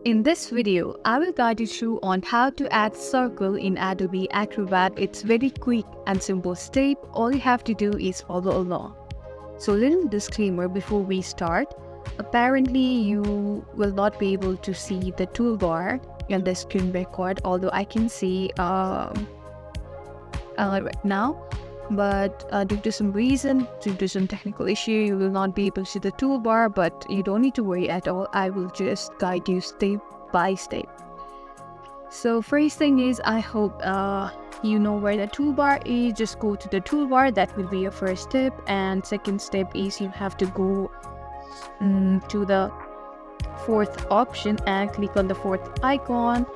In this video, I will guide you through on how to add circle in Adobe Acrobat. It's very quick and simple step. All you have to do is follow along. So little disclaimer before we start. Apparently, you will not be able to see the toolbar in the screen record, although I can see right now. But due to some reason, due to some technical issue, you will not be able to see the toolbar, but you don't need to worry at all. I will just guide you step by step. So first thing is, I hope you know where the toolbar is. Just go to the toolbar. That will be your first step. And second step is you have to go to the fourth option and click on the fourth icon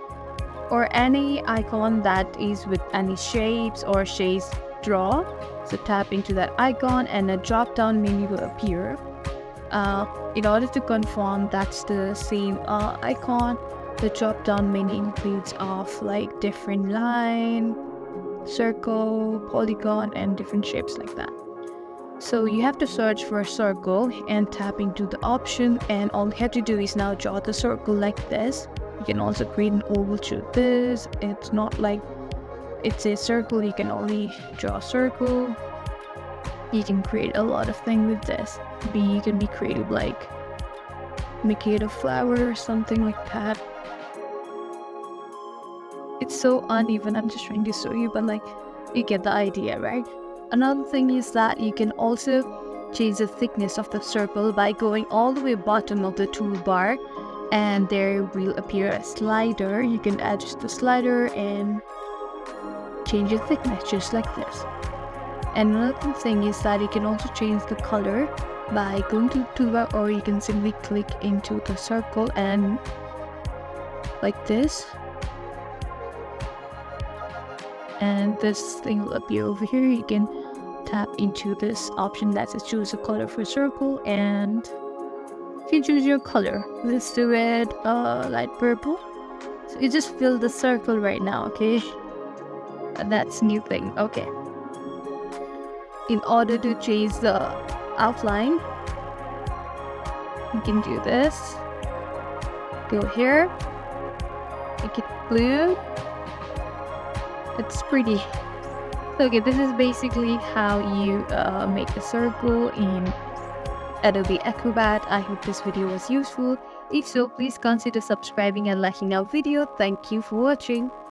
or any icon that is with any shapes or shapes draw. So tap into that icon and a drop down menu will appear. In order to confirm that's the same icon, the drop down menu includes of like different line, circle, polygon and different shapes like that. So you have to search for a circle and tap into the option, and all you have to do is now draw the circle like this. You can also create an oval through this. It's not like it's a circle, you can only draw a circle. You can create a lot of things with this. You can be creative, like make it a flower or something like that. It's so uneven, I'm just trying to show you, but like you get the idea, right? Another thing is that you can also change the thickness of the circle by going all the way bottom of the toolbar, and there will appear a slider. You can adjust the slider and change the thickness just like this. And another thing is that you can also change the color by going to the toolbar, or you can simply click into the circle and like this, and this thing will appear over here. You can tap into this option that says choose a color for circle, and you can choose your color. Let's do it light purple. So you just fill the circle right now, okay? That's new thing. Okay, in order to change the outline, you can do this. Go here, make it blue. It's pretty. Okay, this is basically how you make a circle in Adobe Acrobat. I hope this video was useful. If so, please consider subscribing and liking our video. Thank you for watching.